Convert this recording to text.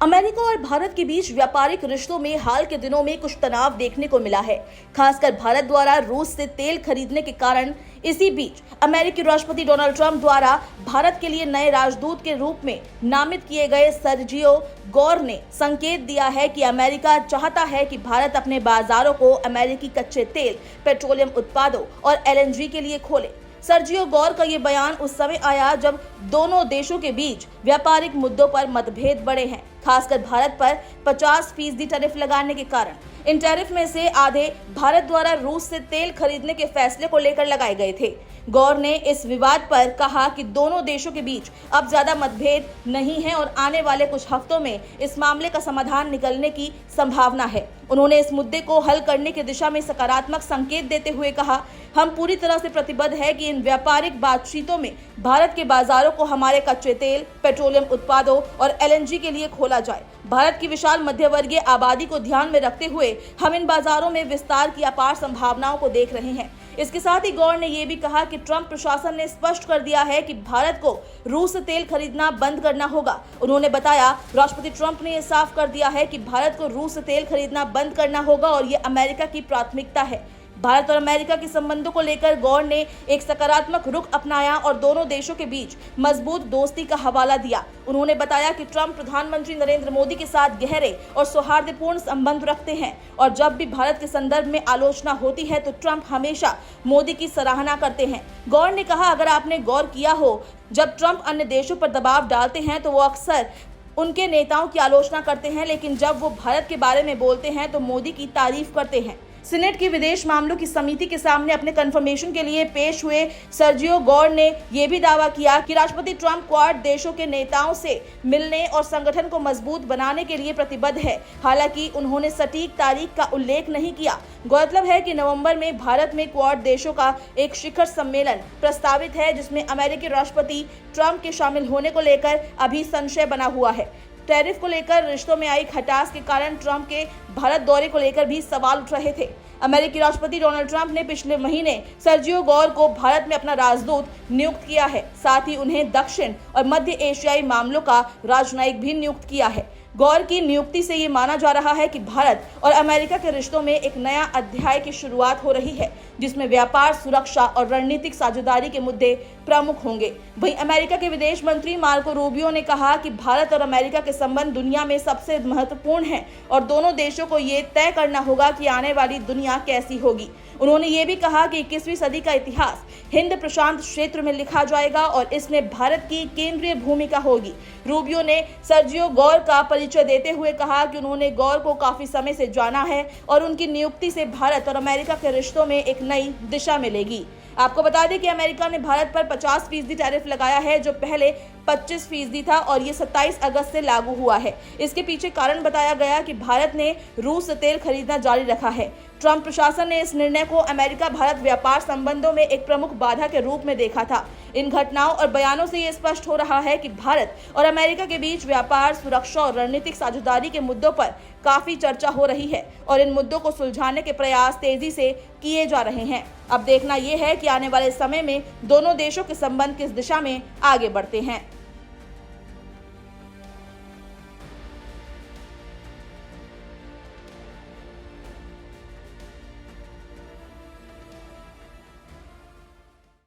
America और भारत के बीच व्यापारिक रिश्तों में हाल के दिनों में कुछ तनाव देखने को मिला है, खासकर भारत द्वारा रूस से तेल खरीदने के कारण। इसी बीच अमेरिकी राष्ट्रपति डोनाल्ड ट्रंप द्वारा भारत के लिए नए राजदूत के रूप में नामित किए गए सर्जियो गौर ने संकेत दिया है कि अमेरिका चाहता है कि भारत अपने बाजारों को अमेरिकी कच्चे तेल, पेट्रोलियम उत्पादों और एलएनजी के लिए खोले। सर्जियो गौर का ये बयान उस समय आया जब दोनों देशों के बीच व्यापारिक मुद्दों पर मतभेद बढ़े हैं, खासकर भारत पर 50% टैरिफ लगाने के कारण। इन टैरिफ में से आधे भारत द्वारा रूस से तेल खरीदने के फैसले को लेकर लगाए गए थे। गौर ने इस विवाद पर कहा कि दोनों देशों के बीच अब ज्यादा मतभेद नहीं है और आने वाले कुछ हफ्तों में इस मामले का समाधान निकलने की संभावना है। उन्होंने इस मुद्दे को हल करने की दिशा में सकारात्मक संकेत देते हुए कहा, हम पूरी तरह से प्रतिबद्ध है कि इन व्यापारिक बातचीतों में भारत के बाजारों को हमारे कच्चे तेल, पेट्रोलियम उत्पादों और एलएनजी के लिए खोला जाए। भारत की विशाल मध्यवर्गीय आबादी को ध्यान में रखते हुए हम इन बाजारों में विस्तार की अपार संभावनाओं को देख रहे हैं। इसके साथ ही गौर ने यह भी कहा कि ट्रंप प्रशासन ने स्पष्ट कर दिया है कि भारत को रूस से तेल खरीदना बंद करना होगा। उन्होंने बताया, राष्ट्रपति ट्रंप ने यह साफ कर दिया है कि भारत को रूस से तेल खरीदना बंद करना होगा और ये अमेरिका की प्राथमिकता है। भारत और अमेरिका के संबंधों को लेकर गौर ने एक सकारात्मक रुख अपनाया और दोनों देशों के बीच मजबूत दोस्ती का हवाला दिया। उन्होंने बताया कि ट्रंप प्रधानमंत्री नरेंद्र मोदी के साथ गहरे और सौहार्दपूर्ण संबंध रखते हैं और जब भी भारत के संदर्भ में आलोचना होती है तो ट्रंप हमेशा मोदी की सराहना करते हैं। गौर ने कहा, अगर आपने गौर किया हो, जब ट्रंप अन्य देशों पर दबाव डालते हैं तो वो अक्सर उनके नेताओं की आलोचना करते हैं, लेकिन जब वो भारत के बारे में बोलते हैं तो मोदी की तारीफ करते हैं। सीनेट की विदेश मामलों की समिति के सामने अपने कंफर्मेशन के लिए पेश हुए सर्जियो गौर ने यह भी दावा किया कि राष्ट्रपति ट्रंप क्वाड देशों के नेताओं से मिलने और संगठन को मजबूत बनाने के लिए प्रतिबद्ध है। हालांकि उन्होंने सटीक तारीख का उल्लेख नहीं किया। गौरतलब है कि नवंबर में भारत में क्वाड देशों का एक शिखर सम्मेलन प्रस्तावित है, जिसमें अमेरिकी राष्ट्रपति ट्रंप के शामिल होने को लेकर अभी संशय बना हुआ है। टैरिफ को लेकर रिश्तों में आई खटास के कारण ट्रंप के भारत दौरे को लेकर भी सवाल उठ रहे थे। अमेरिकी राष्ट्रपति डोनाल्ड ट्रंप ने पिछले महीने सर्जियो गौर को भारत में अपना राजदूत नियुक्त किया है। साथ ही उन्हें दक्षिण और मध्य एशियाई मामलों का राजनयिक भी नियुक्त किया है। गौर की नियुक्ति से ये माना जा रहा है कि भारत और अमेरिका के रिश्तों में एक नया अध्याय की शुरुआत हो रही है, जिसमें व्यापार, सुरक्षा और रणनीतिक साझेदारी के मुद्दे प्रमुख होंगे। वहीं अमेरिका के विदेश मंत्री मार्को रूबियो ने कहा कि भारत और अमेरिका के संबंध दुनिया में सबसे महत्वपूर्ण हैं और दोनों देशों को ये तय करना होगा कि आने वाली दुनिया कैसी होगी। उन्होंने ये भी कहा कि 21वीं सदी का इतिहास हिंद प्रशांत क्षेत्र में लिखा जाएगा और इसमें भारत की केंद्रीय भूमिका होगी। रूबियो ने सर्जियो गौर का परिचय देते हुए कहा कि उन्होंने गौर को काफी समय से जाना है और उनकी नियुक्ति से भारत और अमेरिका के रिश्तों में एक नई दिशा मिलेगी। आपको बता दें कि अमेरिका ने भारत पर 50% टैरिफ लगाया है, जो पहले 25% था और ये 27 अगस्त से लागू हुआ है। इसके पीछे कारण बताया गया कि भारत ने रूस से तेल खरीदना जारी रखा है। ट्रंप प्रशासन ने इस निर्णय को अमेरिका भारत व्यापार संबंधों में एक प्रमुख बाधा के रूप में देखा था। इन घटनाओं और बयानों से ये स्पष्ट हो रहा है कि भारत और अमेरिका के बीच व्यापार, सुरक्षा और रणनीतिक साझेदारी के मुद्दों पर काफी चर्चा हो रही है और इन मुद्दों को सुलझाने के प्रयास तेजी से किए जा रहे हैं। अब देखना यह है कि आने वाले समय में दोनों देशों के संबंध किस दिशा में आगे बढ़ते हैं।